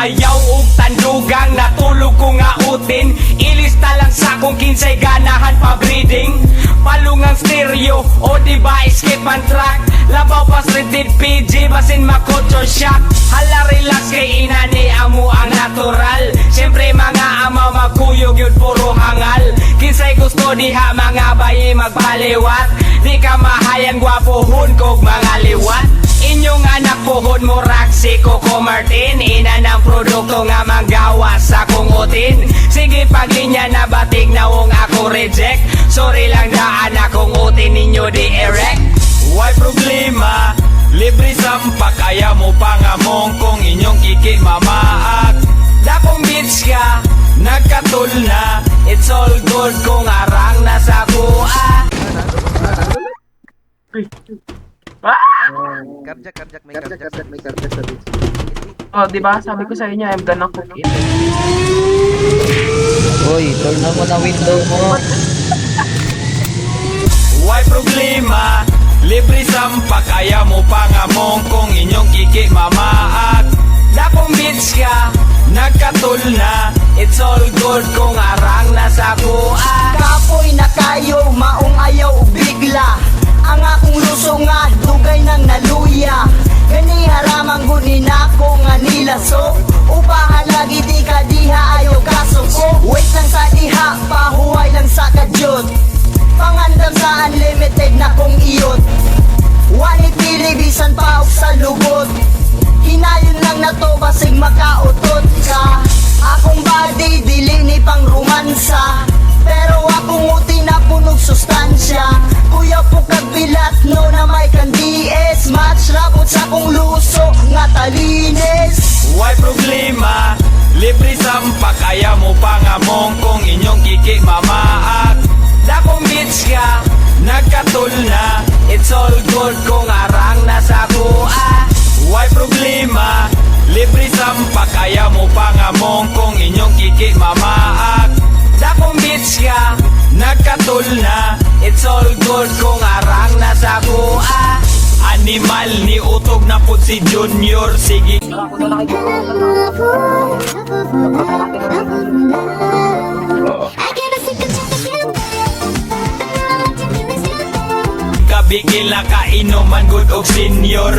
Ayaw og tandugang natulog ko nga utin. Ilista lang sa kung kinsay ganahan pa breeding. Palungang stereo o diba skip and track. Labaw pas rated PG basin makotro shock. Hala relax kay inani amo ang natural. Siyempre mga amaw magkuyog yun puro hangal. Kinsay gusto diha mga bayi magpaliwat. Di ka mahayan gwapohon kog mga liwat. Inyong anak pohon mo raksi Coco Martin. Ina ng produkto nga manggawa sa kong utin. Sige paglinya na batig na wong ako reject. Sorry lang daan akong utin ninyo di erect. Why problema? Libre sampak kaya mo pangamong kung inyong kiki mamaak. Dakong bitch ka, nagkatul na. It's all good kung arang nasa kuha. Karjak, may karjak sa bitch. Oh, di ba? Sabi ko sa inyo, I'm gonna cook it. Uy, turn mo na window mo. Why problema? Libre sampak kaya mo pangamong kung inyong kiki mamaak. Dakong bitch ka, nagkatul na. It's all good kung arang nasa kuha. Kapoy na kayo, maong ayaw bigla. Ang akong luso nga, dugay ng naluya. Gani haramang gunin ako nga nilaso. Upahan lagi di ka diha ayaw kasuko. Wait lang sa diha, pahuway lang sa kadyot. Pangandam sa unlimited na kong iyot. Wanit pilibisan pa og sa lubot. Hinayon lang na to basig makautot ka. Akong body dili ni pang romansa. Pero akong uti na punog sustansya. Kuya po kagbilat no na may kandies. Match rapot sa kong luso nga talines. Why problema? Libre sampak kaya mo pangamong kung inyong kiki mamaak. Dakong bitch ka, nagkatul na. It's all good kung arang nasa kuha. Why problema? Libre sampak kaya mo pangamong kung inyong kiki mamaak. Dakong bitch ka, nagkatul na. It's all good kung arang nasa kuha. Animal ni utog na pud si Junior. Sige kabigil na kainuman good og senior.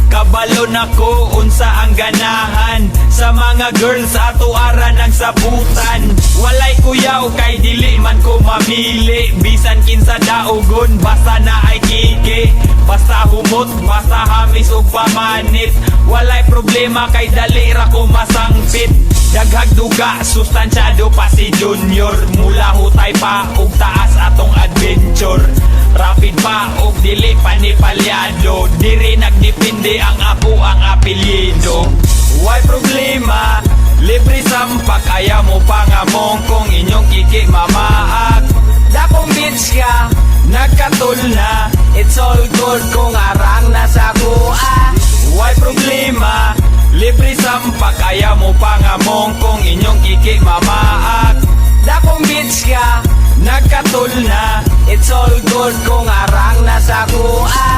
Kabalo na ko unsa ang ganahan sa mga girls ato ara ng sabutan. Walay kuyaw kay dili man ko mamili. Bisan kinsa daugon basta na ay kiki. Basta humot, basta hamis ug pamanit. Walay problema kay dali ra ko masangpit. Daghag duga, sustansyado pa si Junior. Mula hutay pa ug taas atong adventure. Rapid pa og dili panipalyado. Diri nagdepende ang ako ang apelyido. Why problema? Libre sampak kaya mo pangamong kung inyong kiki mamaak. Dakong bitch ka, nagkatul na. It's all good kung arang nasa kuha. Why problema? Libre sampak kaya mo pangamong kung inyong kiki mamaak. Dakong bitch ka, nagkatul na. It's all good kung arang nasa kuha.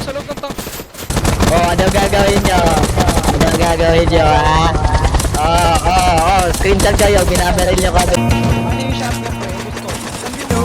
Sa loob ng tank. Oh, ano gagawin nyo? Ano gagawin nyo, ha? Screenshot kayo, binabaril nyo kami. Ano yung shotgun ko? Gusto.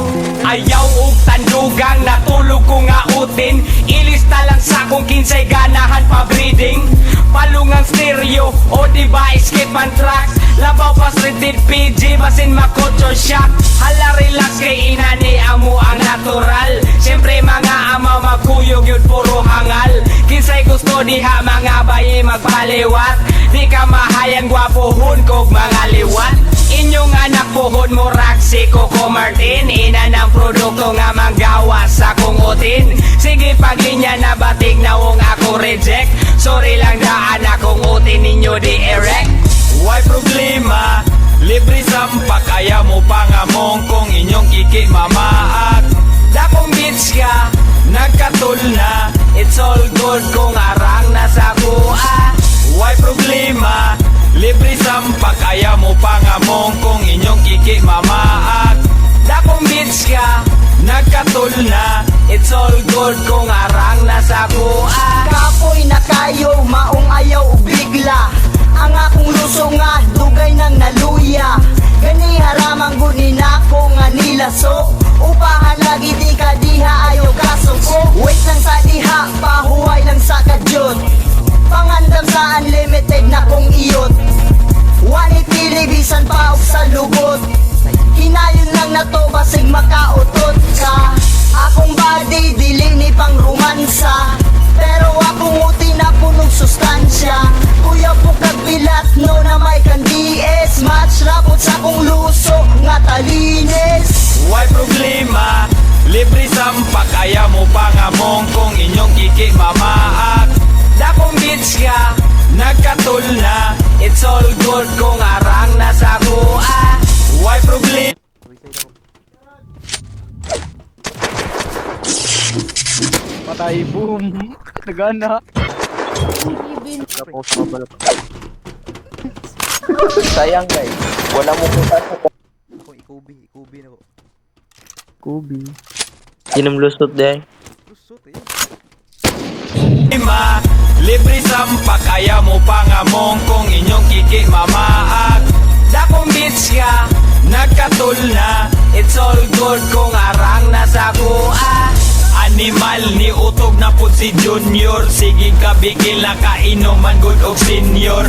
Ayaw og tandugang natulog ko nga utin. Ilista lang sa kung kinsay ganahan pa breeding. Palungang stereo o diba skip and tracks. Labaw pas rated PG basin makotro shock. Hala relax kay inani amo ang natural. Siyempre mga amaw magkuyog yun puro hangal. Kinsay gusto diha mga bayi magpaliwat. Di ka mahayan gwapohon kog mga liwat. Inyong anak pohon mo raksi Coco Martin. Ina ng produkto nga manggawa sa kong utin. Sige paglinya na batig na wong ako reject. Sorry lang daan akong utin ninyo di erect. Why problema? Libre sampak kaya mo pangamong kung inyong kiki mamaak. Dakong bitch ka, nagkatul na. It's all good kung arang nasa kuha. Why problema? Libre sampak kaya mo pangamong kung inyong kiki mamaak. Dakong bitch ka, nagkatul na. It's all good kung arang nasa kuha. nilaso Upahan lagi di ka diha ayaw kasuko Wait lang sa diha, pahuway lang sa kadyot Pangandam sa unlimited na kong iyot Wani pili bisan pa og sa lubot Hinayon lang na to basig makautot ka Akong body dili ni pang romansa Pero akong uti na punog sustansya Kuya po kagbilat no na may kandies Match rapot sa kong luso nga talinis Why problema? Libre sampak, kaya mo pangamong kung inyong kiki mamaak Dakong bitch ka, nagkatul na It's all good kung arang nasa kuha Why problema? Patay, boom. Nagana. Sayang guys, wala mo kung saan ko. Ako, ikubi na ko. Kubi. Sinumlusot dahil. Lusot eh. Problema, libre sampak, kaya mo pangamong kung inyong kiki mamaak Dakong bitch ka, nagkatul na It's all good kung arang nasa kuha Animal ni utog na pud si Junior Sige kabigil na kainuman good og senior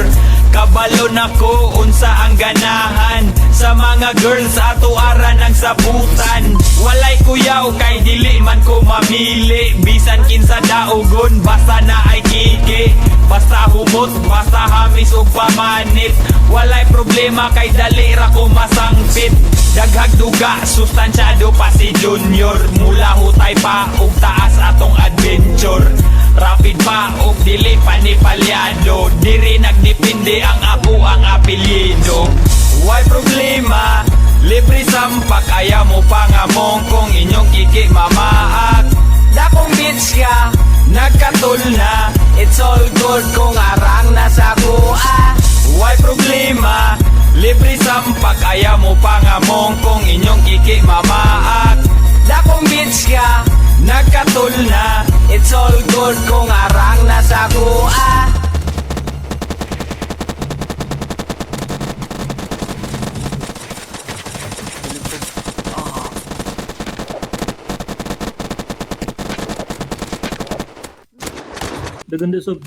Kabalo na ko unsa ang ganahan Sa mga girls ato ara ng sabutan Walay kuyaw kay dili man ko mamili Bisan kinsa daugon basta na ay kiki Basta humot, basta hamis ug pamanit Walay problema kay dali ra ko masangpit Daghag duga, sustansyado pa si Junior Mula hutay pa ug taas atong adventure Rapid pa ug dili panipalyado Diri nagdepende ang ako ang apelyido Why problema? Libre sampak, kaya mo pangamong kung inyong kiki mamaak Dakong bitch ka, nagkatul na It's all good kung arang nasa kuha Why problema? Libre sampak, kaya mo pangamong kung inyong kiki mamaak Dakong bitch ka, nagkatul na It's all good kung arang nasa kuha Daganda sub.